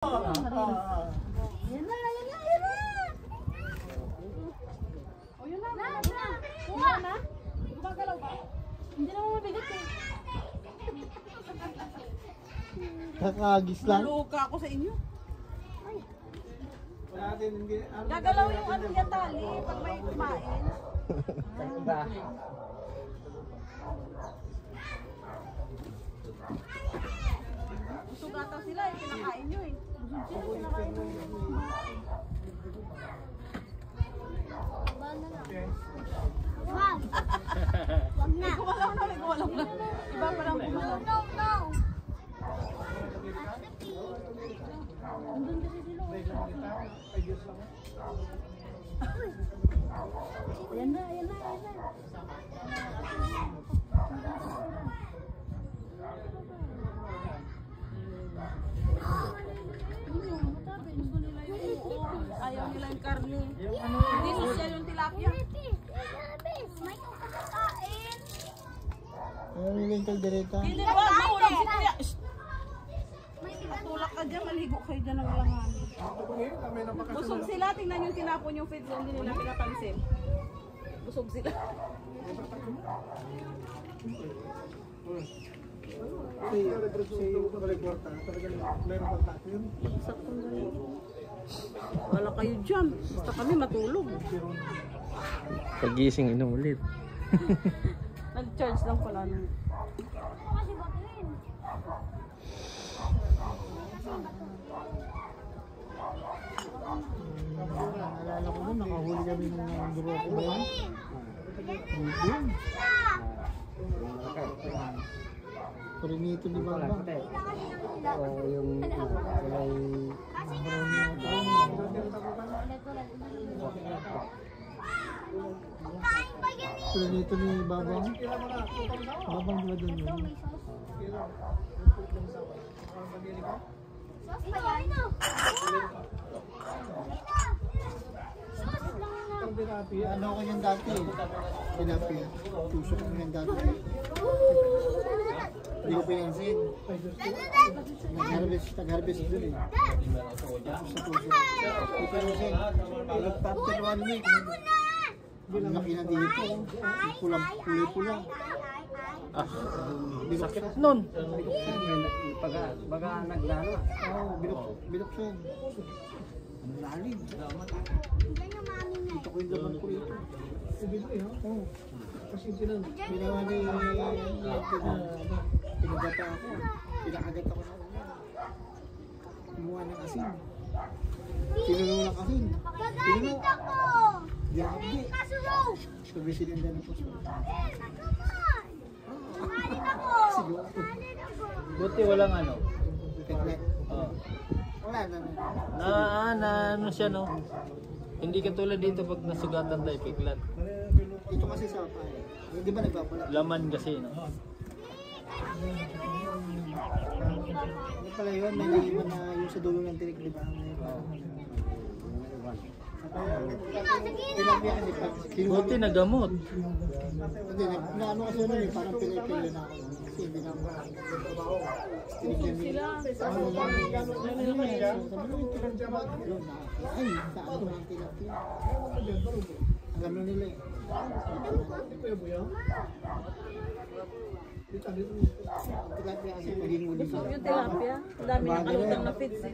Yan na, yan na, yan na. O yun na, kuha na. Gumagalaw ba? Hindi naman mabigat eh. Kakagis lang. Naluka ako sa inyo. Gagalaw yung ano niya tali pag may kumain. Busog ata sila eh, kinakain nyo eh. Busog sila, kinakain nyo. Wag na. Gumalaw na, gumalaw na. Iba pa lang gumalaw. No. Andun kasi sila. Ayan na, ayan na, ayan na. Ayaw nila yung karne. Hindi sosya yung tilapia. May kumakain. Ano nila yung kaldereta? Hindi ba? Mahulog si kuya. Shh! Matulak ka dyan, maligo kayo dyan ng langan. Busog sila, tingnan yung tinapon yung feeds, hindi nila pinapansin. Busog sila. Wala kayo dyan. Basta kami matulog. Pagising inom ulit. Nag-charge lang pala nung. Kasi batuin. Naalala ko nun, nakahuli kami ng buroko ba yun? Doon. Prinito ni Baba. O yung kulay Kain pa yan eh. Prinito ni Baba. Babang ba doon yun? Sos pa yan. Sos lang na. Ano ko yan dati? Tilapia. Tusok ko yan dati. Hindi ko pinansin. Nag-harvest doon eh. Tapos sa tusok. Hindi ko pinansin. After 1 week. Ang laki na dito. Pulang pula. sakit nun. Baga naglalo. Oo, binuksan. Ang lalim. Yan yung mami niya. Ito ko yung laman ko ito. Oo. Ginawa ni pinagata ako. Pinakagat ako sa ulan. Kumuha ng asin. Sinuno ng asin. Gagamit ako. Grabe. Kasuro. Sabi sininda ng puso. Nagkaman. Kumain ako. Siguro. Kumain ako. Buti walang ano. Peklet. Oh. Wala na. Na ano siya no. Hindi katulad dito pag nasugatan tayo piglat. Ito kasi sa pay. Hindi ba nagpapalat? Laman kasi no. Ano pala yun? May naiwan na yung sa dulo ng tirik, di ba? Tilapia kasi pag Buti nagamot. Hindi, ano kasi ano eh, parang pilay-pilay na ako. Kasi hindi na ako. Tinigyan nila. Sabi mo yung tilapia. Ay, saan ko ang tilapia? Alam na nila eh. Tilapia kasi paging uli. Busog yung tilapia. Ang dami na kalutang na feeds eh.